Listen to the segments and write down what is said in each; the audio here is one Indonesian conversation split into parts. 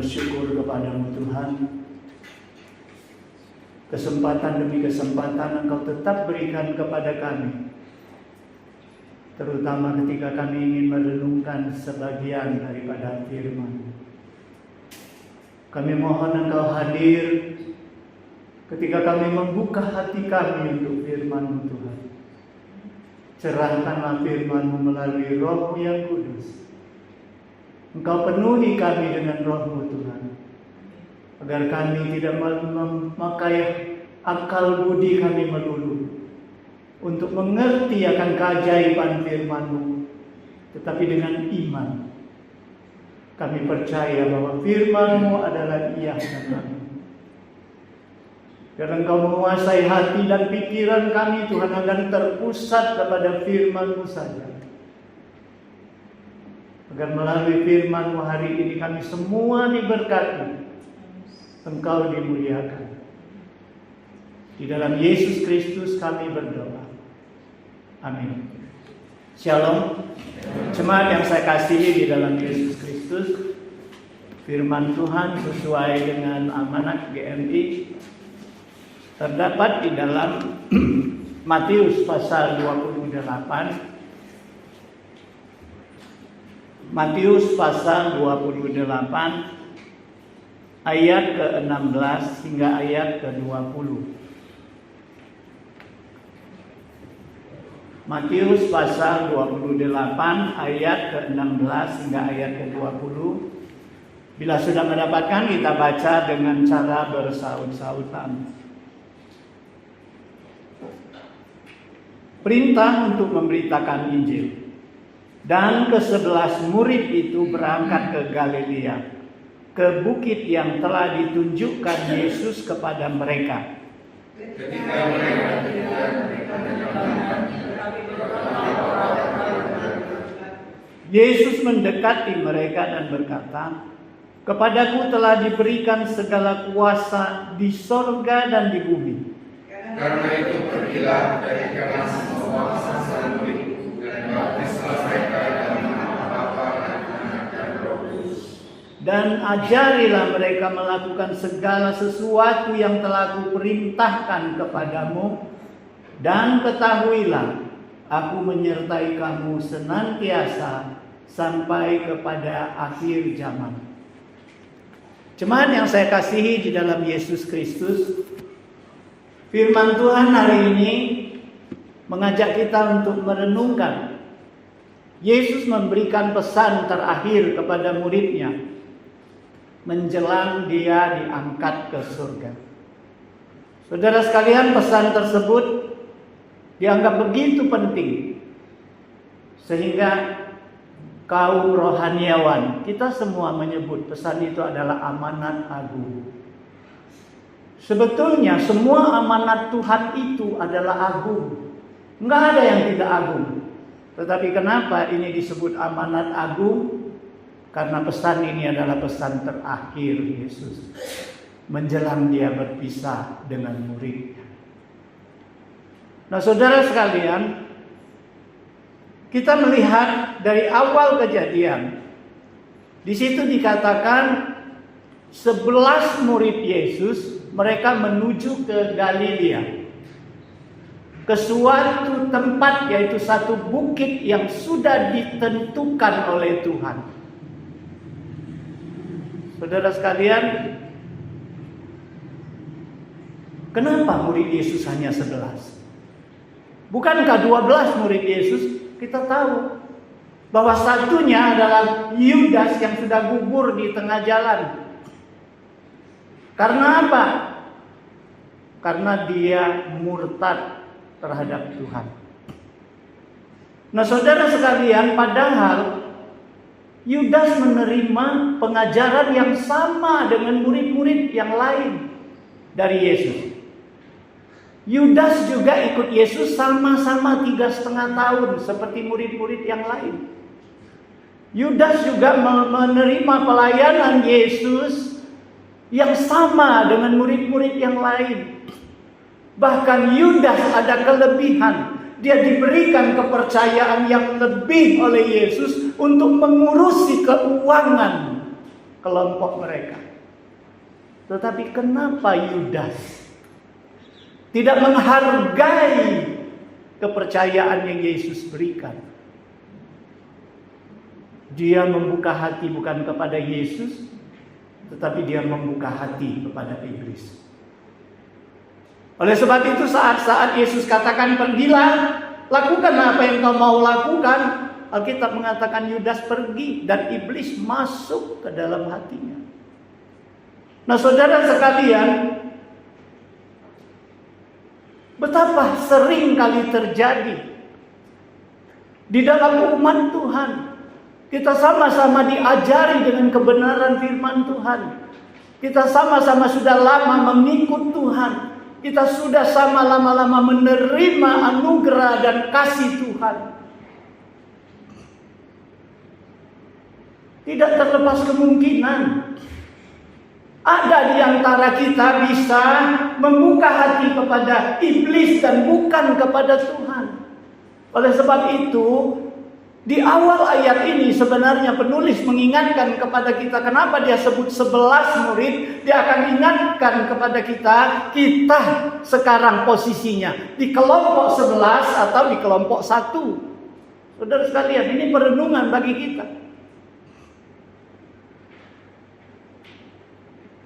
bersyukur kepada-Mu Tuhan. Kesempatan demi kesempatan Engkau tetap berikan kepada kami, terutama ketika kami ingin merenungkan sebagian daripada firman. Kami mohon Engkau hadir ketika kami membuka hati kami untuk firman-Mu Tuhan. Cerahkanlah firman-Mu melalui Roh-Mu yang kudus. Engkau penuhi kami dengan Roh-Mu Tuhan, agar kami tidak memakai akal budi kami melulu untuk mengerti akan keajaiban firman-Mu, tetapi dengan iman kami percaya bahwa firman-Mu adalah iya dan amin. Biar Engkau menguasai hati dan pikiran kami Tuhan, agar terpusat kepada firman-Mu saja. Agar melalui firman-Mu hari ini kami semua diberkati, Engkau dimuliakan. Di dalam Yesus Kristus kami berdoa. Amin. Shalom. Jemaat yang saya kasihi di dalam Yesus Kristus, firman Tuhan sesuai dengan amanat GMI terdapat di dalam Matius pasal 28. Matius pasal 28 ayat ke-16 hingga ayat ke-20. Matius pasal 28 ayat ke-16 hingga ayat ke-20. Bila sudah mendapatkan, kita baca dengan cara bersaut-sautan. Perintah untuk memberitakan Injil. Dan ke-11 murid itu berangkat ke Galilea, ke bukit yang telah ditunjukkan Yesus kepada mereka. Ketika mereka Yesus mendekati mereka dan berkata, "Kepadaku telah diberikan segala kuasa di sorga dan di bumi. Karena itu pergilah, jadikanlah semua bangsa murid dan baptislah mereka dalam nama Bapa dan Anak dan Roh Kudus. Dan ajarilah mereka melakukan segala sesuatu yang telah kuperintahkan kepadamu. Dan ketahuilah, aku menyertai kamu senantiasa sampai kepada akhir zaman." Jemaat yang saya kasihi di dalam Yesus Kristus, firman Tuhan hari ini mengajak kita untuk merenungkan. Yesus memberikan pesan terakhir kepada muridnya menjelang dia diangkat ke surga. Saudara sekalian, pesan tersebut dianggap begitu penting sehingga kaum rohaniawan, kita semua menyebut pesan itu adalah amanat agung. Sebetulnya semua amanat Tuhan itu adalah agung. Enggak ada yang tidak agung. Tetapi kenapa ini disebut amanat agung? Karena pesan ini adalah pesan terakhir Yesus menjelang dia berpisah dengan muridnya. Nah, saudara sekalian, kita melihat dari awal kejadian, di situ dikatakan 11 murid Yesus, mereka menuju ke Galilea, ke suatu tempat, yaitu satu bukit yang sudah ditentukan oleh Tuhan. Saudara sekalian, kenapa murid Yesus hanya 11? Bukankah 12 murid Yesus? Kita tahu bahwa satunya adalah Yudas yang sudah gugur di tengah jalan. Karena apa? Karena dia murtad terhadap Tuhan. Nah, saudara sekalian, padahal Yudas menerima pengajaran yang sama dengan murid-murid yang lain dari Yesus. Yudas juga ikut Yesus sama-sama 3,5 tahun seperti murid-murid yang lain. Yudas juga menerima pelayanan Yesus yang sama dengan murid-murid yang lain. Bahkan Yudas ada kelebihan. Dia diberikan kepercayaan yang lebih oleh Yesus untuk mengurusi keuangan kelompok mereka. Tetapi kenapa Yudas tidak menghargai kepercayaan yang Yesus berikan? Dia membuka hati bukan kepada Yesus, tetapi dia membuka hati kepada iblis. Oleh sebab itu saat-saat Yesus katakan pergilah, lakukan apa yang kau mau lakukan, Alkitab mengatakan Yudas pergi dan iblis masuk ke dalam hatinya. Nah saudara sekalian, betapa sering kali terjadi di dalam umat Tuhan. Kita sama-sama diajari dengan kebenaran firman Tuhan. Kita sama-sama sudah lama mengikut Tuhan. Kita sudah sama lama-lama menerima anugerah dan kasih Tuhan. Tidak terlepas kemungkinan ada di antara kita bisa membuka hati kepada iblis dan bukan kepada Tuhan. Oleh sebab itu, di awal ayat ini sebenarnya penulis mengingatkan kepada kita, kenapa dia sebut 11 murid. Dia akan ingatkan kepada kita sekarang posisinya di kelompok 11 atau di kelompok 1. Saudara sekalian, ini perenungan bagi kita.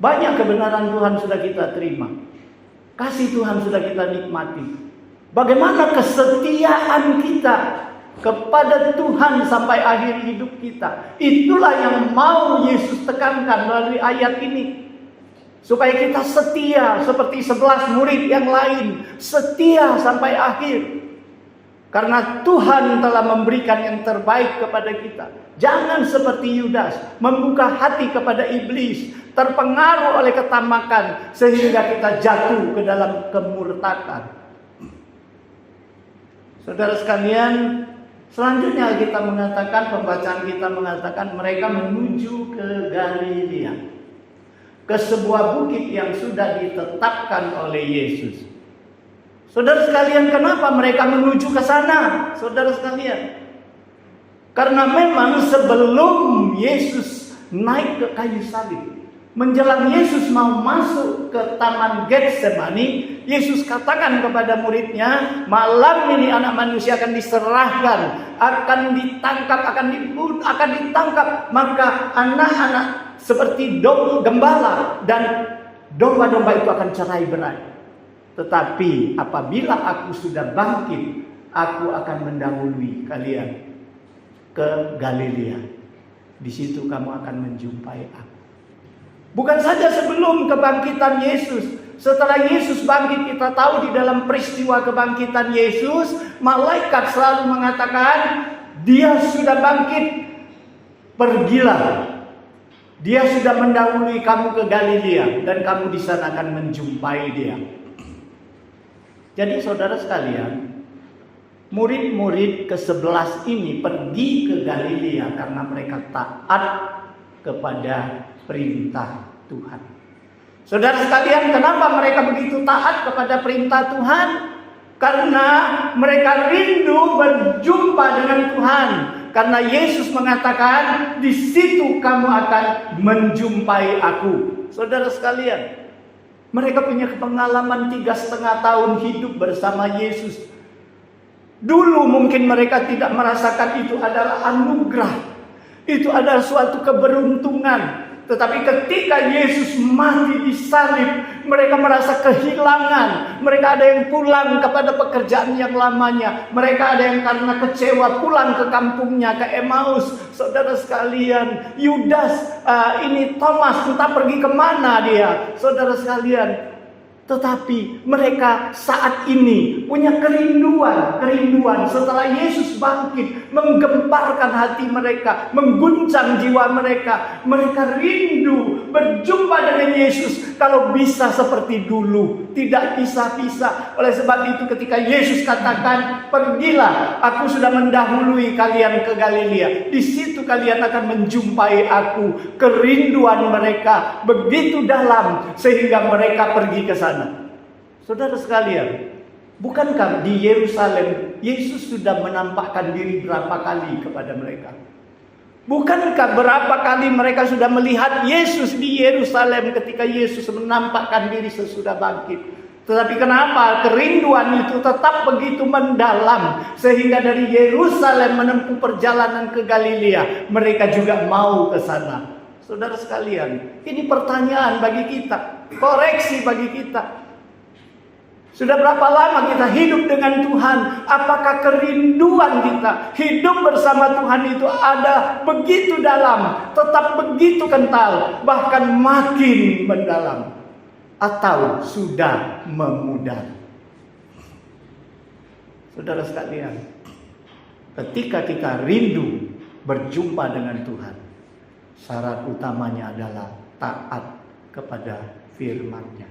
Banyak kebenaran Tuhan sudah kita terima. Kasih Tuhan sudah kita nikmati. Bagaimana kesetiaan kita kepada Tuhan sampai akhir hidup kita. Itulah yang mau Yesus tekankan melalui ayat ini. Supaya kita setia seperti 11 murid yang lain. Setia sampai akhir. Karena Tuhan telah memberikan yang terbaik kepada kita. Jangan seperti Yudas, membuka hati kepada iblis, terpengaruh oleh ketamakan, sehingga kita jatuh ke dalam kemurtadan. Saudara sekalian, selanjutnya kita mengatakan, pembacaan kita mengatakan mereka menuju ke Galilea, ke sebuah bukit yang sudah ditetapkan oleh Yesus. Saudara sekalian, kenapa mereka menuju ke sana? Saudara sekalian, karena memang sebelum Yesus naik ke kayu salib, menjelang Yesus mau masuk ke taman Getsemani, Yesus katakan kepada muridnya, malam ini anak manusia akan diserahkan, akan ditangkap, akan ditangkap. Maka anak-anak seperti gembala dan domba-domba itu akan cerai berai. Tetapi apabila aku sudah bangkit, aku akan mendahului kalian ke Galilea. Di situ kamu akan menjumpai aku. Bukan saja sebelum kebangkitan Yesus, setelah Yesus bangkit, kita tahu di dalam peristiwa kebangkitan Yesus, malaikat selalu mengatakan, dia sudah bangkit, pergilah. Dia sudah mendahului kamu ke Galilea dan kamu di sana akan menjumpai dia. Jadi saudara sekalian, murid-murid ke-11 ini pergi ke Galilea karena mereka taat kepada perintah Tuhan. Saudara sekalian, kenapa mereka begitu taat kepada perintah Tuhan? Karena mereka rindu berjumpa dengan Tuhan. Karena Yesus mengatakan, di situ kamu akan menjumpai aku. Saudara sekalian, mereka punya pengalaman 3,5 tahun hidup bersama Yesus. Dulu mungkin mereka tidak merasakan itu adalah anugerah. Itu adalah suatu keberuntungan. Tetapi ketika Yesus mati di salib, mereka merasa kehilangan. Mereka ada yang pulang kepada pekerjaan yang lamanya. Mereka ada yang karena kecewa pulang ke kampungnya, ke Emmaus. Saudara sekalian, Yudas, ini Thomas, entah pergi kemana dia. Saudara sekalian, tetapi mereka saat ini punya kerinduan setelah Yesus bangkit, menggemparkan hati mereka, mengguncang jiwa mereka. Mereka rindu berjumpa dengan Yesus, kalau bisa seperti dulu, tidak bisa-bisa. Oleh sebab itu ketika Yesus katakan, pergilah, aku sudah mendahului kalian ke Galilea, di situ kalian akan menjumpai aku. Kerinduan mereka begitu dalam sehingga mereka pergi ke sana. Saudara sekalian, bukankah di Yerusalem Yesus sudah menampakkan diri berapa kali kepada mereka? Bukankah berapa kali mereka sudah melihat Yesus di Yerusalem ketika Yesus menampakkan diri sesudah bangkit? Tetapi kenapa kerinduan itu tetap begitu mendalam sehingga dari Yerusalem menempuh perjalanan ke Galilea, mereka juga mau ke sana. Saudara sekalian, ini pertanyaan bagi kita, koreksi bagi kita. Sudah berapa lama kita hidup dengan Tuhan? Apakah kerinduan kita hidup bersama Tuhan itu ada begitu dalam, tetap begitu kental, bahkan makin mendalam? Atau sudah memudar? Saudara sekalian, ketika kita rindu berjumpa dengan Tuhan, syarat utamanya adalah taat kepada firman-Nya.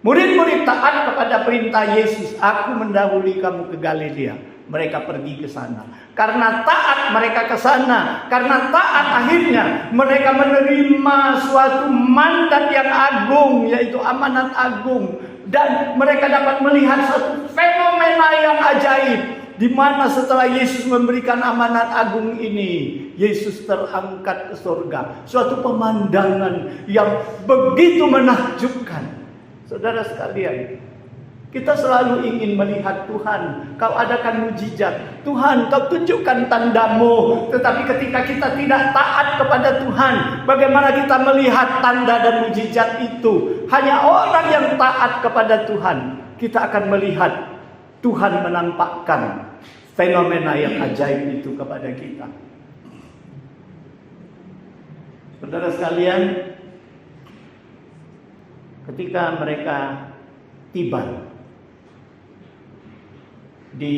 Murid-murid taat kepada perintah Yesus, aku mendahului kamu ke Galilea. Mereka pergi ke sana. Karena taat mereka ke sana, karena taat akhirnya mereka menerima suatu mandat yang agung, yaitu amanat agung. Dan mereka dapat melihat suatu fenomena yang ajaib, di mana setelah Yesus memberikan amanat agung ini, Yesus terangkat ke surga. Suatu pemandangan yang begitu menakjubkan. Saudara sekalian, kita selalu ingin melihat Tuhan. Kau adakan mujizat. Tuhan, kau tunjukkan tandamu. Tetapi ketika kita tidak taat kepada Tuhan, bagaimana kita melihat tanda dan mujizat itu? Hanya orang yang taat kepada Tuhan, kita akan melihat Tuhan menampakkan fenomena yang ajaib itu kepada kita. Saudara sekalian, ketika mereka tiba di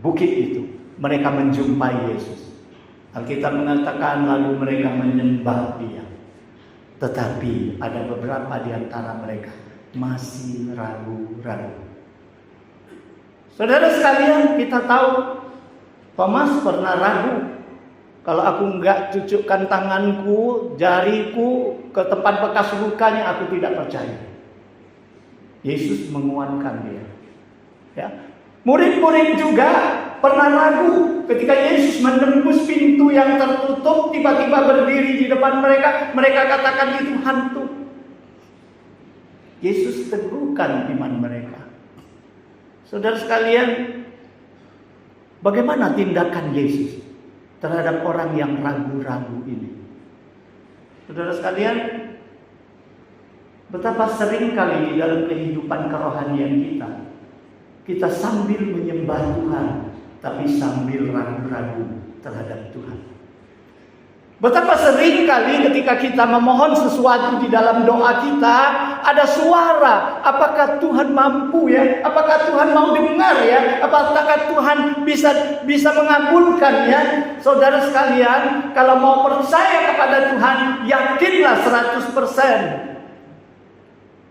bukit itu, mereka menjumpai Yesus. Alkitab mengatakan lalu mereka menyembah Dia. Tetapi ada beberapa di antara mereka masih ragu-ragu. Saudara sekalian, kita tahu Thomas pernah ragu. Kalau aku enggak cucukkan tanganku, jariku ke tempat bekas lukanya, aku tidak percaya. Yesus menguatkan dia. Ya. Murid-murid juga pernah ragu ketika Yesus menembus pintu yang tertutup, tiba-tiba berdiri di depan mereka. Mereka katakan itu hantu. Yesus teguhkan iman mereka. Saudara sekalian, bagaimana tindakan Yesus terhadap orang yang ragu-ragu ini? Saudara sekalian, betapa sering kali di dalam kehidupan kerohanian kita sambil menyembah Tuhan, tapi sambil ragu-ragu terhadap Tuhan. Betapa sering kali ketika kita memohon sesuatu di dalam doa kita, ada suara, apakah Tuhan mampu ya? Apakah Tuhan mau dengar ya? Apakah Tuhan bisa mengabulkan ya? Saudara sekalian, kalau mau percaya kepada Tuhan, yakinlah 100%.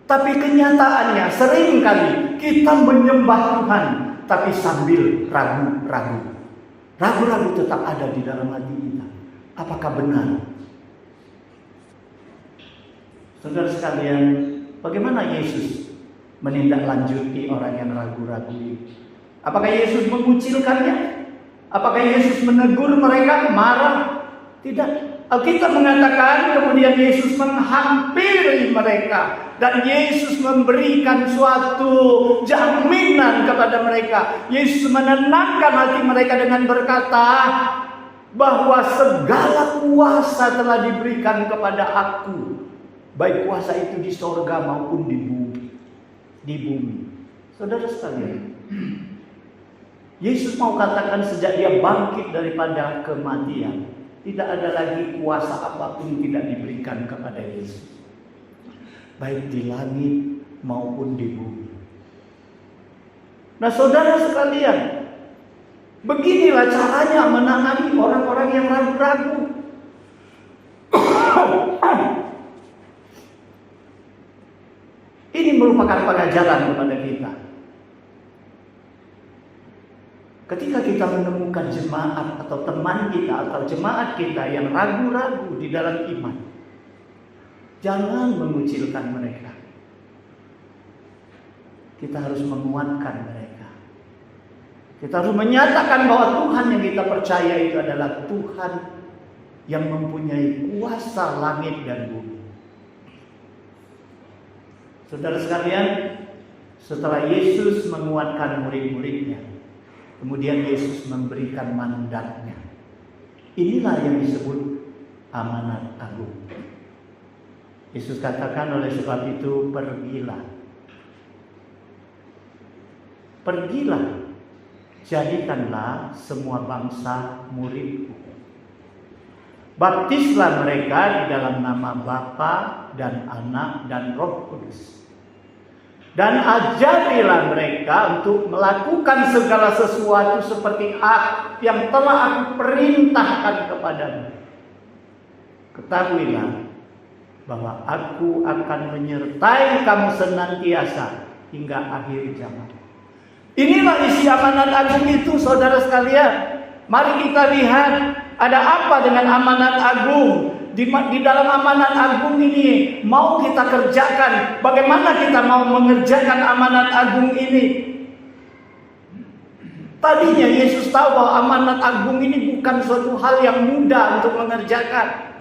Tapi kenyataannya sering kali kita menyembah Tuhan, tapi sambil ragu-ragu. Ragu-ragu tetap ada di dalam hati kita. Apakah benar? Saudara sekalian, bagaimana Yesus menindaklanjuti orang yang ragu-ragu ini? Apakah Yesus mengucilkannya? Apakah Yesus menegur mereka, marah? Tidak. Alkitab mengatakan kemudian Yesus menghampiri mereka dan Yesus memberikan suatu jaminan kepada mereka. Yesus menenangkan hati mereka dengan berkata bahwa segala kuasa telah diberikan kepada aku, baik kuasa itu di sorga maupun di bumi. Saudara sekalian, Yesus mau katakan sejak dia bangkit daripada kematian, tidak ada lagi kuasa apapun tidak diberikan kepada Yesus, baik di langit maupun di bumi. Nah saudara sekalian, beginilah caranya menangani orang-orang yang ragu-ragu. Ini merupakan pengajaran kepada kita. Ketika kita menemukan jemaat atau teman kita atau jemaat kita yang ragu-ragu di dalam iman, jangan mengucilkan mereka. Kita harus menguatkan mereka. Kita harus menyatakan bahwa Tuhan yang kita percaya itu adalah Tuhan yang mempunyai kuasa langit dan bumi. Saudara sekalian, setelah Yesus menguatkan murid-muridnya, kemudian Yesus memberikan mandatnya. Inilah yang disebut amanat agung. Yesus katakan, oleh sebab itu pergilah. Pergilah, jadikanlah semua bangsa muridku. Baptislah mereka di dalam nama Bapa dan Anak dan Roh Kudus. Dan ajarilah mereka untuk melakukan segala sesuatu seperti yang telah aku perintahkan kepadamu. Ketahuilah bahwa aku akan menyertai kamu senantiasa hingga akhir zaman. Inilah isi amanat agung itu, saudara sekalian. Mari kita lihat ada apa dengan amanat agung. Di dalam amanat agung ini mau kita kerjakan. Bagaimana kita mau mengerjakan amanat agung ini? Tadinya Yesus tahu bahwa amanat agung ini bukan suatu hal yang mudah untuk mengerjakan.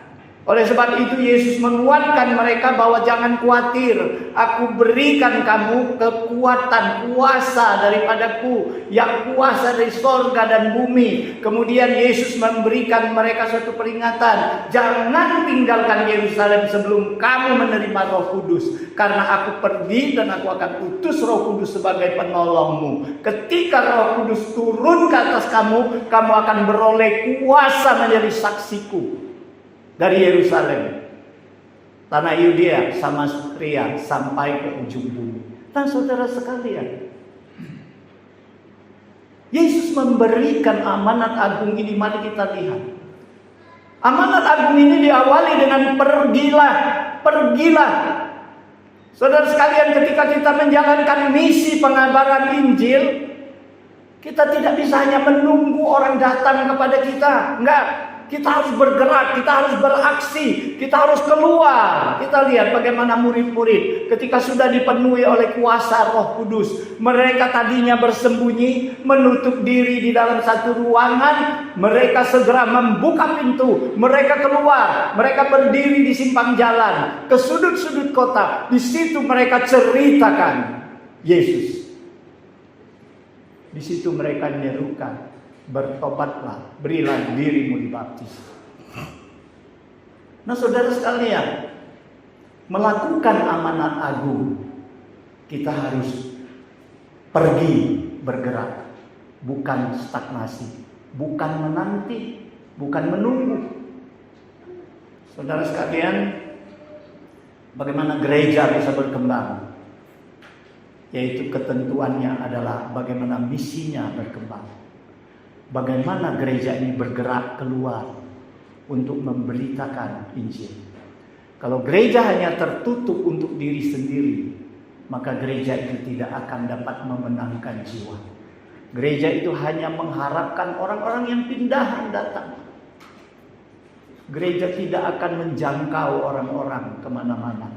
Oleh sebab itu Yesus menguatkan mereka bahwa jangan khawatir. Aku berikan kamu kekuatan, kuasa daripadaku, yang kuasa dari sorga dan bumi. Kemudian Yesus memberikan mereka suatu peringatan. Jangan tinggalkan Yerusalem sebelum kamu menerima Roh Kudus. Karena aku pergi dan aku akan utus Roh Kudus sebagai penolongmu. Ketika Roh Kudus turun ke atas kamu, kamu akan beroleh kuasa menjadi saksiku. Dari Yerusalem, tanah Yudea, Samaria, sampai ke ujung bumi. Dan saudara sekalian, Yesus memberikan amanat agung ini. Mari kita lihat. Amanat agung ini diawali dengan pergilah, pergilah. Saudara sekalian, ketika kita menjalankan misi pengabaran Injil, kita tidak bisa hanya menunggu orang datang kepada kita. Enggak. Kita harus bergerak, kita harus beraksi, kita harus keluar. Kita lihat bagaimana murid-murid ketika sudah dipenuhi oleh kuasa Roh Kudus. Mereka tadinya bersembunyi, menutup diri di dalam satu ruangan. Mereka segera membuka pintu, mereka keluar. Mereka berdiri di simpang jalan, ke sudut-sudut kota. Di situ mereka ceritakan Yesus. Di situ mereka menyerukan, bertobatlah, berilah dirimu dibaptis. Nah, saudara sekalian, melakukan amanat agung, kita harus pergi bergerak, bukan stagnasi, bukan menanti, bukan menunggu. Saudara sekalian, bagaimana gereja bisa berkembang? Yaitu ketentuannya adalah bagaimana misinya berkembang. Bagaimana gereja ini bergerak keluar untuk memberitakan Injil. Kalau gereja hanya tertutup untuk diri sendiri, maka gereja itu tidak akan dapat memenangkan jiwa. Gereja itu hanya mengharapkan orang-orang yang pindahan datang. Gereja tidak akan menjangkau orang-orang kemana-mana.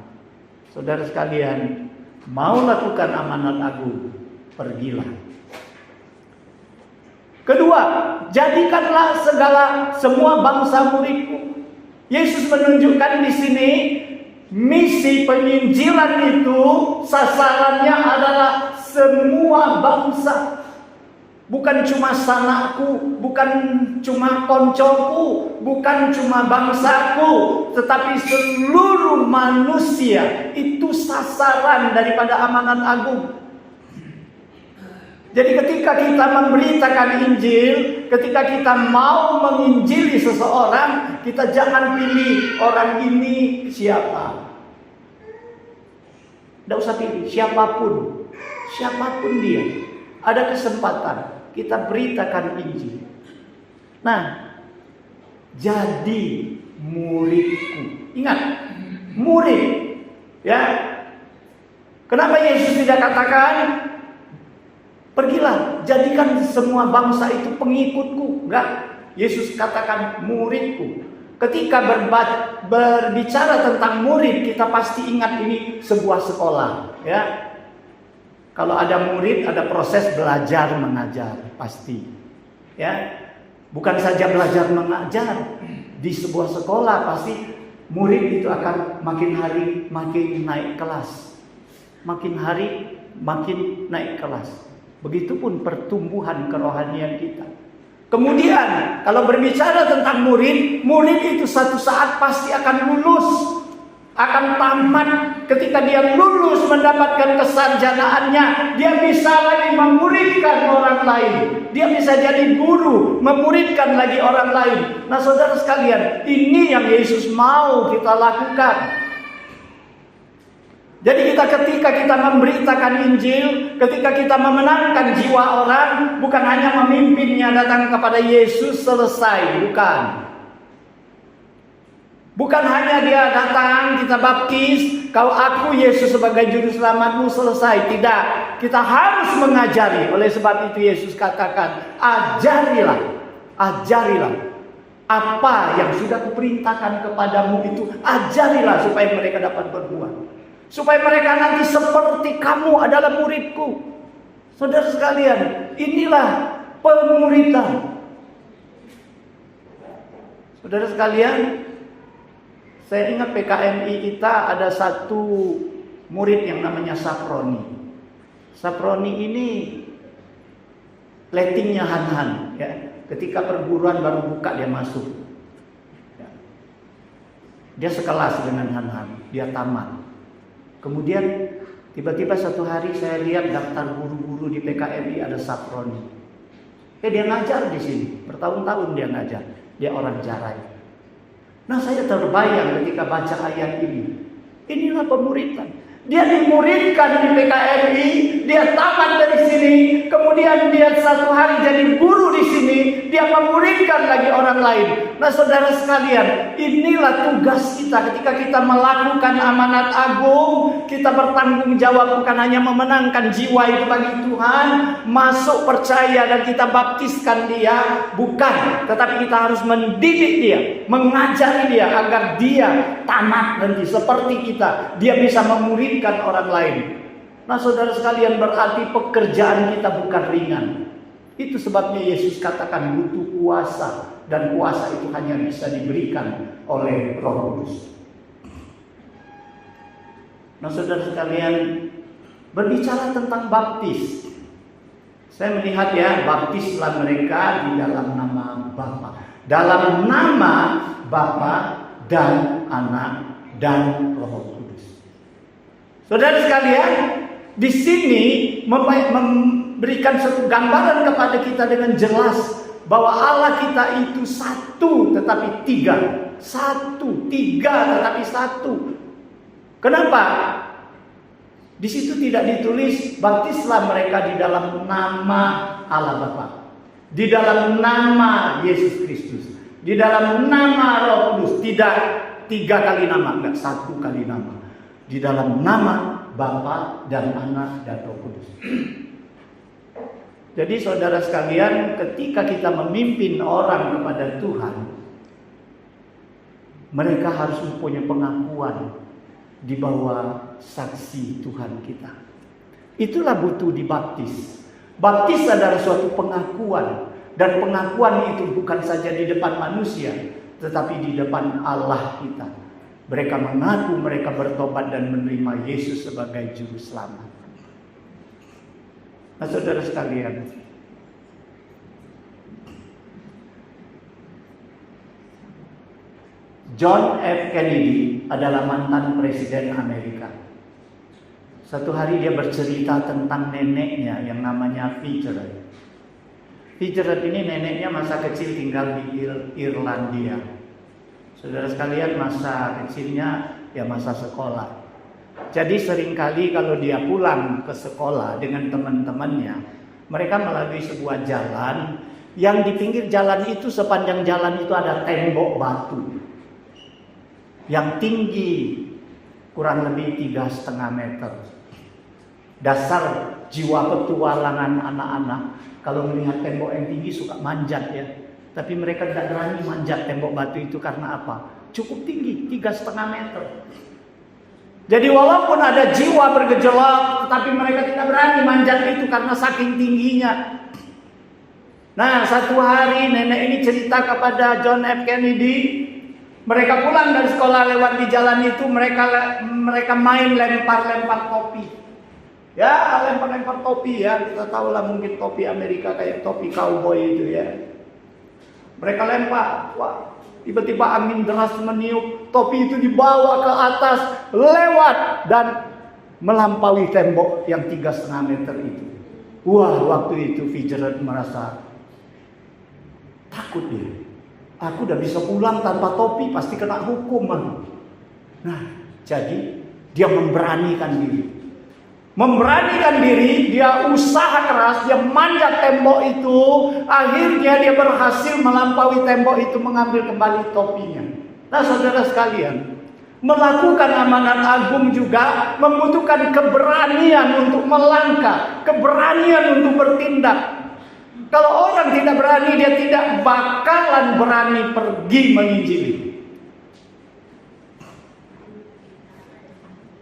Saudara sekalian, mau lakukan amanat agung, pergilah. Kedua, jadikanlah semua bangsa muridku. Yesus menunjukkan di sini misi penginjilan itu sasarannya adalah semua bangsa. Bukan cuma sanakku, bukan cuma koncoku, bukan cuma bangsaku, tetapi seluruh manusia. Itu sasaran daripada amanat agung. Jadi ketika kita memberitakan Injil, ketika kita mau menginjili seseorang, kita jangan pilih orang ini siapa. Tidak usah pilih siapapun, siapapun dia. Ada kesempatan kita beritakan Injil. Nah, jadi muridku. Ingat, murid. Ya. Kenapa Yesus tidak katakan pergilah, jadikan semua bangsa itu pengikutku? Enggak. Yesus katakan muridku. Ketika berbicara tentang murid, kita pasti ingat ini sebuah sekolah, ya. Kalau ada murid, ada proses belajar mengajar, pasti. Ya. Bukan saja belajar mengajar, Di sebuah sekolah pasti murid itu akan makin hari makin naik kelas. Makin hari makin naik kelas. Begitupun pertumbuhan kerohanian kita. Kemudian kalau berbicara tentang murid, murid itu satu saat pasti akan lulus, akan tamat. Ketika dia lulus mendapatkan kesarjanaannya, dia bisa lagi memuridkan orang lain. Dia bisa jadi guru, memuridkan lagi orang lain. Nah saudara sekalian, ini yang Yesus mau kita lakukan. Jadi ketika kita memberitakan Injil, ketika kita memenangkan jiwa orang, bukan hanya memimpinnya datang kepada Yesus selesai, bukan. Bukan hanya dia datang, kita baptis, kau aku Yesus sebagai juru selamatmu, selesai. Tidak, kita harus mengajari. Oleh sebab itu Yesus katakan, ajarilah apa yang sudah kuperintahkan kepadamu itu, ajarilah supaya mereka dapat berbuat. Supaya mereka nanti seperti kamu adalah muridku. Saudara sekalian, inilah pemuridan. Saudara sekalian, saya ingat PKMI kita ada satu murid yang namanya Saproni. Saproni ini lettingnya Han-Han, ya. Ketika perguruan baru buka dia masuk. Ya. Dia sekelas dengan Han-Han, dia tamat. Kemudian tiba-tiba satu hari saya lihat daftar guru-guru di PKMI ada Saproni. Dia ngajar di sini, bertahun-tahun dia ngajar. Dia orang Jarai. Nah saya terbayang ketika baca ayat ini. Inilah pemuridan. Dia dimuridkan di PKMI, dia tamat dari sini, kemudian dia satu hari jadi guru di sini, dia memuridkan lagi orang lain. Nah saudara sekalian, inilah tugas kita ketika kita melakukan amanat agung. Kita bertanggung jawab bukan hanya memenangkan jiwa itu bagi Tuhan, masuk percaya dan kita baptiskan dia, bukan. Tetapi kita harus mendidik dia, mengajari dia agar dia tamat nanti seperti kita. Dia bisa memuridkan orang lain. Nah saudara sekalian, berarti pekerjaan kita bukan ringan. Itu sebabnya Yesus katakan butuh kuasa. Dan kuasa itu hanya bisa diberikan oleh Roh Kudus. Nah saudara sekalian, berbicara tentang baptis, saya melihat ya, baptislah mereka di dalam nama Bapa. Dalam nama Bapa dan Anak dan Roh Kudus. Saudara sekalian, di sini memberikan satu gambaran kepada kita dengan jelas bahwa Allah kita itu satu tetapi tiga. Satu, tiga tetapi satu. Kenapa? Di situ tidak ditulis baptislah mereka di dalam nama Allah Bapa, di dalam nama Yesus Kristus, di dalam nama Roh Kudus. Tidak tiga kali nama, enggak, satu kali nama. Di dalam nama Bapa dan Anak dan Roh Kudus. Jadi saudara sekalian, ketika kita memimpin orang kepada Tuhan, mereka harus mempunyai pengakuan di bawah saksi Tuhan kita. Itulah butuh dibaptis. Baptis adalah suatu pengakuan, dan pengakuan itu bukan saja di depan manusia, tetapi di depan Allah kita. Mereka mengaku mereka bertobat dan menerima Yesus sebagai juru selamat. Nah saudara sekalian, John F. Kennedy adalah mantan presiden Amerika. Satu hari dia bercerita tentang neneknya yang namanya Fitzgerald. Fitzgerald ini neneknya masa kecil tinggal di Irlandia. Saudara sekalian, masa kecilnya ya masa sekolah. Jadi seringkali kalau dia pulang ke sekolah dengan teman-temannya, mereka melalui sebuah jalan yang di pinggir jalan itu, sepanjang jalan itu ada tembok batu yang tinggi kurang lebih 3,5 meter. Dasar jiwa petualangan anak-anak kalau melihat tembok yang tinggi suka manjat ya. Tapi mereka tidak berani manjat tembok batu itu karena apa? Cukup tinggi, 3,5 meter. Jadi walaupun ada jiwa bergejolak, tetapi mereka tidak berani manjat itu karena saking tingginya. Nah, satu hari nenek ini cerita kepada John F. Kennedy, Mereka pulang dari sekolah lewat di jalan itu, mereka main lempar-lempar topi. Ya, lempar-lempar topi ya. Kita tahu lah mungkin topi Amerika kayak topi cowboy itu ya. Mereka lempar. Wah, tiba-tiba angin deras meniup. Topi itu dibawa ke atas, lewat dan melampaui tembok yang 3,5 meter itu. Wah, waktu itu Fitzgerald merasa takut dia. Aku udah bisa pulang tanpa topi, pasti kena hukum. Nah, jadi dia memberanikan diri. Memberanikan diri, dia usaha keras, dia manjat tembok itu. Akhirnya dia berhasil melampaui tembok itu, mengambil kembali topinya. Nah, saudara sekalian, melakukan amanat agung juga membutuhkan keberanian untuk melangkah, keberanian untuk bertindak. Kalau orang tidak berani, dia tidak bakalan berani pergi menginjili.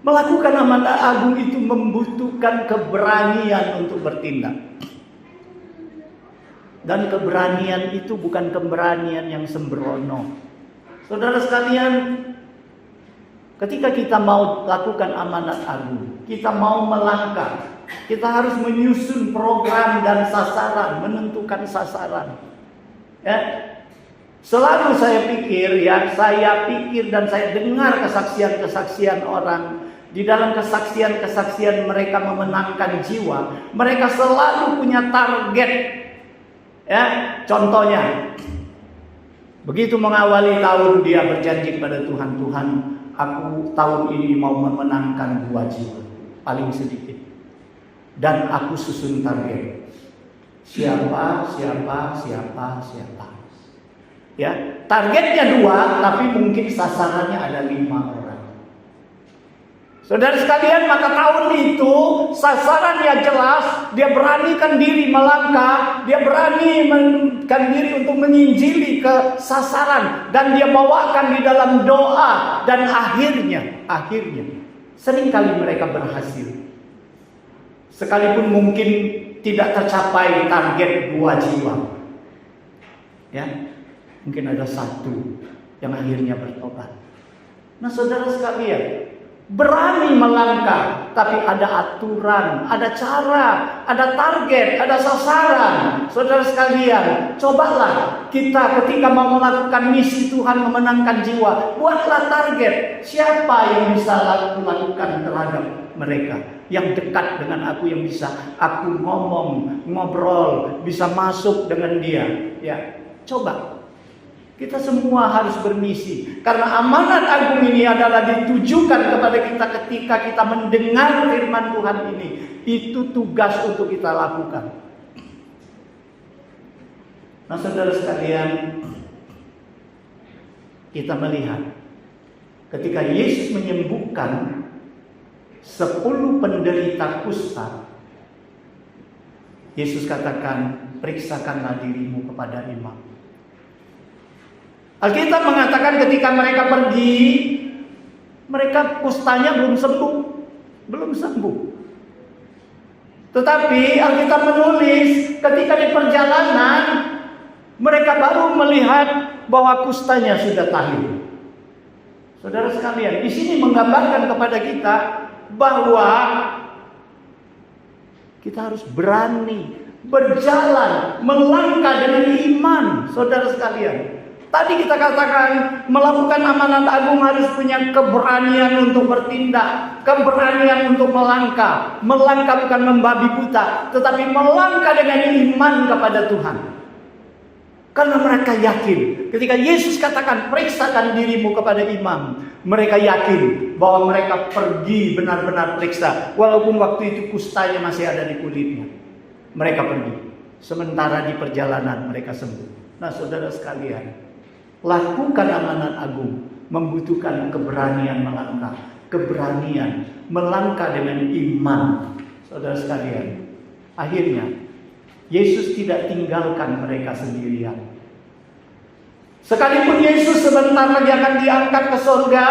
Melakukan amanat agung itu membutuhkan keberanian untuk bertindak. Dan keberanian itu bukan keberanian yang sembrono. Saudara sekalian, ketika kita mau lakukan amanat agung, kita mau melangkah, kita harus menyusun program dan sasaran, menentukan sasaran. Ya. Selalu saya pikir dan saya dengar kesaksian-kesaksian orang. Di dalam kesaksian-kesaksian mereka memenangkan jiwa, mereka selalu punya target. Ya, contohnya, begitu mengawali tahun dia berjanji kepada Tuhan, Tuhan, aku tahun ini mau memenangkan 2 jiwa, paling sedikit. Dan aku susun target. Siapa. Ya, targetnya 2, tapi mungkin sasarannya ada 5 orang. Saudara sekalian, maka tahun itu sasarannya jelas, dia beranikan diri melangkah, dia beranikan diri untuk menginjili ke sasaran, dan dia bawakan di dalam doa, dan akhirnya seringkali mereka berhasil. Sekalipun mungkin tidak tercapai target 2 jiwa. Ya, mungkin ada 1 yang akhirnya bertobat. Nah, saudara sekalian, berani melangkah, tapi ada aturan, ada cara, ada target, ada sasaran. Saudara sekalian, cobalah kita ketika mau melakukan misi Tuhan memenangkan jiwa, buatlah target. Siapa yang bisa lakukan terhadap mereka? Yang dekat dengan aku, yang bisa aku ngobrol, bisa masuk dengan dia. Ya, coba. Kita semua harus bermisi. Karena amanat agung ini adalah ditujukan kepada kita ketika kita mendengar firman Tuhan ini. Itu tugas untuk kita lakukan. Nah, saudara sekalian, kita melihat ketika Yesus menyembuhkan 10 penderita kusta, Yesus katakan, periksakanlah dirimu kepada imam. Alkitab mengatakan ketika mereka pergi, mereka kustanya belum sembuh. Tetapi Alkitab menulis ketika di perjalanan mereka baru melihat bahwa kustanya sudah tahir. Saudara sekalian, di sini menggambarkan kepada kita bahwa kita harus berani berjalan, melangkah dengan iman. Saudara sekalian, tadi kita katakan melakukan amanat agung harus punya keberanian untuk bertindak, keberanian untuk melangkah. Melangkah bukan membabi buta, tetapi melangkah dengan iman kepada Tuhan. Karena mereka yakin, ketika Yesus katakan periksakan dirimu kepada imam, mereka yakin bahwa mereka pergi benar-benar periksa, walaupun waktu itu kustanya masih ada di kulitnya. Mereka pergi, sementara di perjalanan mereka sembuh. Nah, saudara sekalian, lakukan amanat agung membutuhkan keberanian melangkah, keberanian melangkah dengan iman. Saudara sekalian, akhirnya Yesus tidak tinggalkan mereka sendirian. Sekalipun Yesus sebentar lagi akan diangkat ke surga,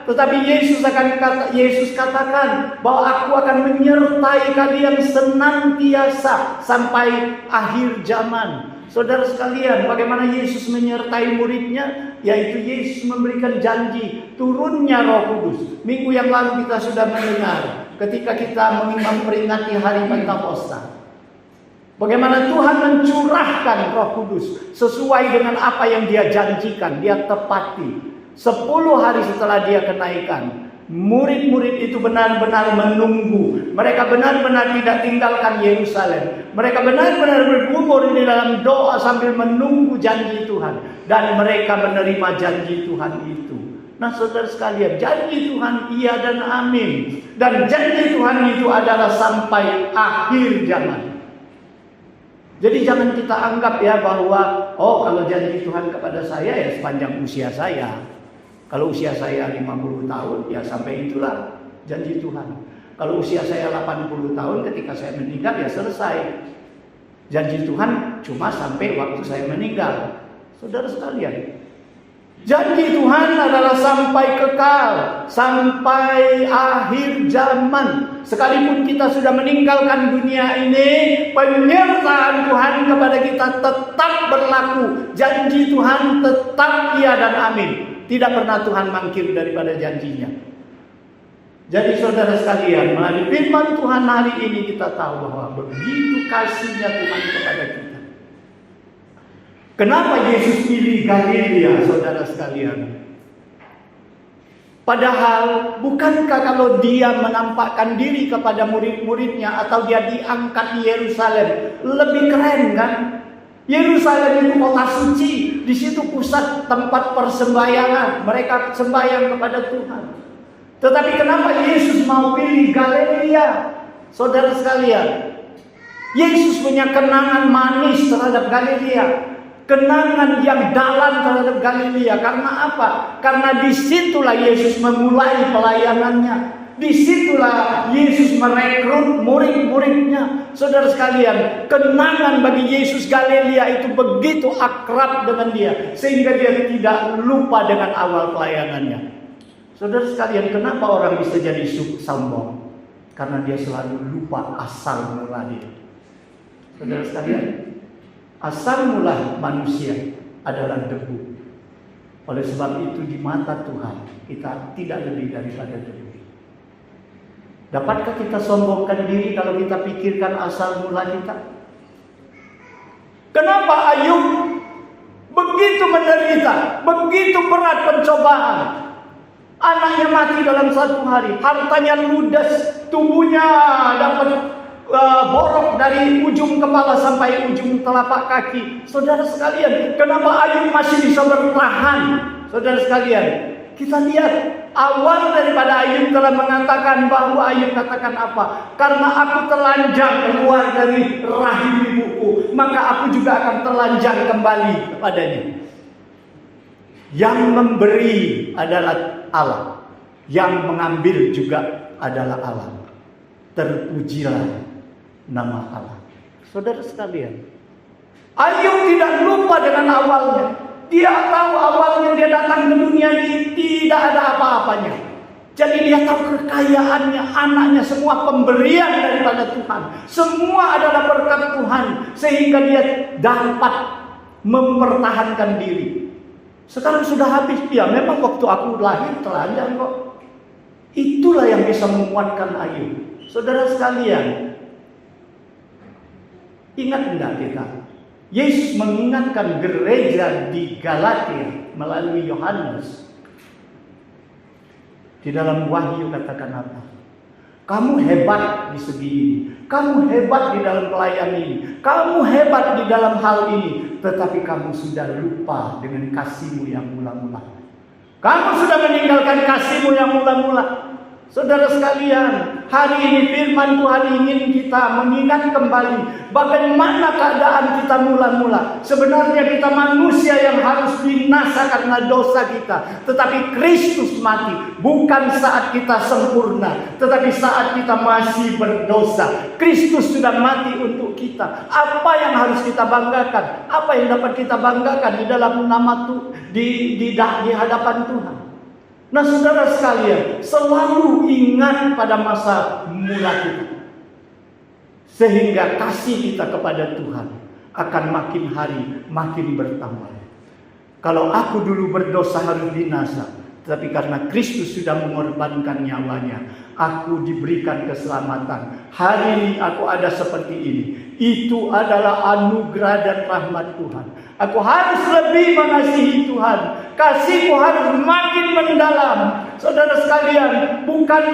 tetapi Yesus katakan bahwa aku akan menyertai kalian senantiasa sampai akhir zaman. Saudara sekalian, bagaimana Yesus menyertai muridnya? Yaitu Yesus memberikan janji turunnya Roh Kudus. Minggu yang lalu kita sudah mendengar ketika kita memperingati hari Pentakosta. Bagaimana Tuhan mencurahkan Roh Kudus sesuai dengan apa yang Dia janjikan, Dia tepati. 10 hari setelah Dia kenaikan, murid-murid itu benar-benar menunggu. Mereka benar-benar tidak tinggalkan Yerusalem. Mereka benar-benar bergumul di dalam doa sambil menunggu janji Tuhan. Dan mereka menerima janji Tuhan itu. Nah saudara sekalian, janji Tuhan iya dan amin. Dan janji Tuhan itu adalah sampai akhir zaman. Jadi jangan kita anggap ya bahwa kalau janji Tuhan kepada saya ya sepanjang usia saya. Kalau usia saya 50 tahun ya sampai itulah janji Tuhan. Kalau usia saya 80 tahun ketika saya meninggal ya selesai. Janji Tuhan cuma sampai waktu saya meninggal. Saudara sekalian, janji Tuhan adalah sampai kekal, sampai akhir zaman. Sekalipun kita sudah meninggalkan dunia ini, penyertaan Tuhan kepada kita tetap berlaku. Janji Tuhan tetap iya dan amin. Tidak pernah Tuhan mangkir daripada janjinya. Jadi saudara sekalian, melalui firman Tuhan hari ini kita tahu bahwa begitu kasihnya Tuhan kepada kita. Kenapa Yesus pilih Galilea, saudara sekalian? Padahal bukankah kalau Dia menampakkan diri kepada murid-muridnya atau Dia diangkat di Yerusalem lebih keren kan? Yerusalem itu kota suci, di situ pusat tempat persembahyangan, mereka sembahyang kepada Tuhan. Tetapi kenapa Yesus mau pilih Galilea? Saudara sekalian, Yesus punya kenangan manis terhadap Galilea. Kenangan yang dalam terhadap Galilea. Karena apa? Karena disitulah Yesus memulai pelayanannya. Disitulah Yesus merekrut murid-muridnya. Saudara sekalian, kenangan bagi Yesus Galilea itu begitu akrab dengan Dia, sehingga Dia tidak lupa dengan awal pelayanannya. Saudara sekalian, kenapa orang bisa jadi sombong? Karena dia selalu lupa asal mula dia. Saudara sekalian, asal mula manusia adalah debu. Oleh sebab itu di mata Tuhan kita tidak lebih daripada debu. Dapatkah kita sombongkan diri kalau kita pikirkan asal mula kita? Kenapa Ayub begitu menderita, begitu berat pencobaan? Anaknya mati dalam 1 hari, hartanya ludes, tubuhnya dapat borok dari ujung kepala sampai ujung telapak kaki. Saudara sekalian, kenapa Ayub masih bisa bertahan? Saudara sekalian, kita lihat awal daripada Ayub telah mengatakan bahwa Ayub katakan apa? Karena aku telanjang keluar dari rahim ibuku, maka aku juga akan telanjang kembali kepadanya. Yang memberi adalah Allah, yang mengambil juga adalah Allah. Terpujilah nama Allah. Saudara sekalian, Ayub tidak lupa dengan awalnya. Dia tahu awalnya dia datang ke dunia ini tidak ada apa-apanya. Jadi dia tahu kekayaannya, anaknya, semua pemberian daripada Tuhan. Semua adalah berkat Tuhan, sehingga dia dapat mempertahankan diri. Sekarang sudah habis dia. Memang waktu aku lahir telanjang kok. Itulah yang bisa menguatkan Ayub. Saudara sekalian, ingat enggak kita? Yesus mengingatkan gereja di Galatia melalui Yohanes. Di dalam Wahyu katakan apa? Kamu hebat di segi ini. Kamu hebat di dalam pelayan ini. Kamu hebat di dalam hal ini. Tetapi kamu sudah lupa dengan kasihmu yang mula-mula. Kamu sudah meninggalkan kasihmu yang mula-mula. Saudara sekalian, hari ini firman Tuhan ingin kita mengingat kembali bagaimana keadaan kita mula-mula. Sebenarnya kita manusia yang harus binasa karena dosa kita. Tetapi Kristus mati bukan saat kita sempurna, tetapi saat kita masih berdosa. Kristus sudah mati untuk kita. Apa yang harus kita banggakan? Apa yang dapat kita banggakan di dalam nama Tuhan, di hadapan Tuhan? Nah saudara sekalian, selalu ingat pada masa mula kita, sehingga kasih kita kepada Tuhan akan makin hari makin bertambah. Kalau aku dulu berdosa harus binasa, tetapi karena Kristus sudah mengorbankan nyawanya, aku diberikan keselamatan. Hari ini aku ada seperti ini. Itu adalah anugerah dan rahmat Tuhan. Aku harus lebih mengasihi Tuhan. Kasihku harus makin mendalam. Saudara sekalian, bukan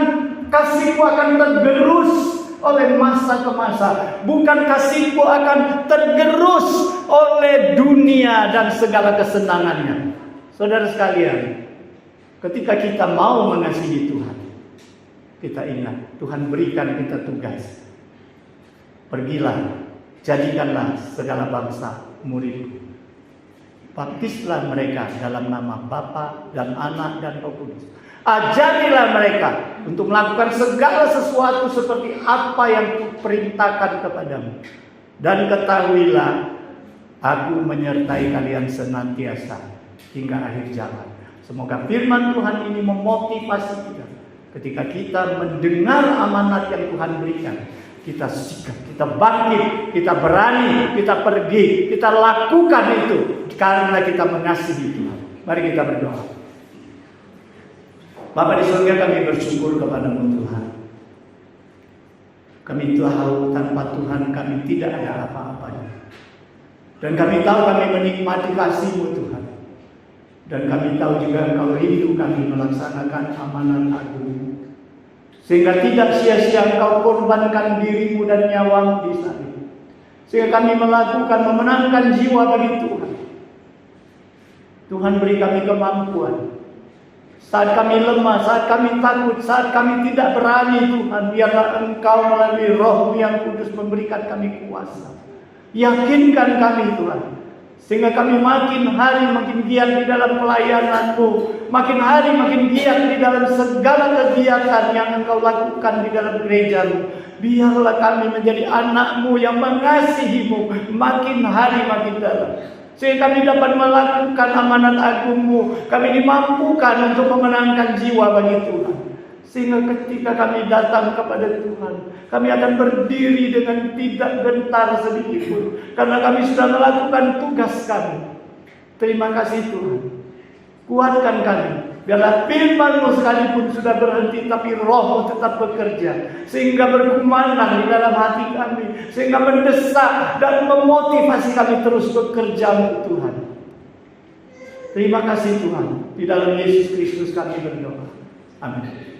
kasihku akan tergerus oleh masa ke masa. Bukan kasihku akan tergerus oleh dunia dan segala kesenangannya. Saudara sekalian, ketika kita mau mengasihi Tuhan, kita ingat Tuhan berikan kita tugas. Pergilah, jadikanlah segala bangsa muridku. Baptislah mereka dalam nama Bapa dan Anak dan Roh Kudus. Ajarilah mereka untuk melakukan segala sesuatu seperti apa yang kuperintahkan kepadamu. Dan ketahuilah, aku menyertai kalian senantiasa hingga akhir zaman. Semoga firman Tuhan ini memotivasi kita. Ketika kita mendengar amanat yang Tuhan berikan, kita sikap, kita bangkit, kita berani, kita pergi, kita lakukan itu karena kita mengasihi Tuhan. Mari kita berdoa. Bapa di surga, kami bersyukur kepada-Mu Tuhan. Kami tahu tanpa Tuhan kami tidak ada apa-apanya. Dan kami tahu kami menikmati kasih-Mu Tuhan. Dan kami tahu juga Engkau rindu kami melaksanakan amanat agung. Sehingga tidak sia-sia Engkau korbankan diri-Mu dan nyawa-Mu di sana. Sehingga kami melakukan, memenangkan jiwa bagi Tuhan. Tuhan beri kami kemampuan. Saat kami lemah, saat kami takut, saat kami tidak berani Tuhan, biarlah Engkau melalui Roh-Mu yang kudus memberikan kami kuasa. Yakinkan kami Tuhan. Sehingga kami makin hari makin giat di dalam pelayanan-Mu. Makin hari makin giat di dalam segala kegiatan yang Engkau lakukan di dalam gereja-Mu. Biarlah kami menjadi anak-Mu yang mengasihi-Mu. Makin hari makin dalam. Sehingga kami dapat melakukan amanat agung-Mu. Kami dimampukan untuk memenangkan jiwa bagi Tuhan. Sehingga ketika kami datang kepada Tuhan, kami akan berdiri dengan tidak gentar sedikit pun. Karena kami sudah melakukan tugas kami. Terima kasih Tuhan. Kuatkan kami. Biarlah firman-Mu sekalipun sudah berhenti, tapi Roh-Mu tetap bekerja. Sehingga berkumandang di dalam hati kami. Sehingga mendesak dan memotivasi kami terus bekerja Tuhan. Terima kasih Tuhan. Di dalam Yesus Kristus kami berdoa. Amin.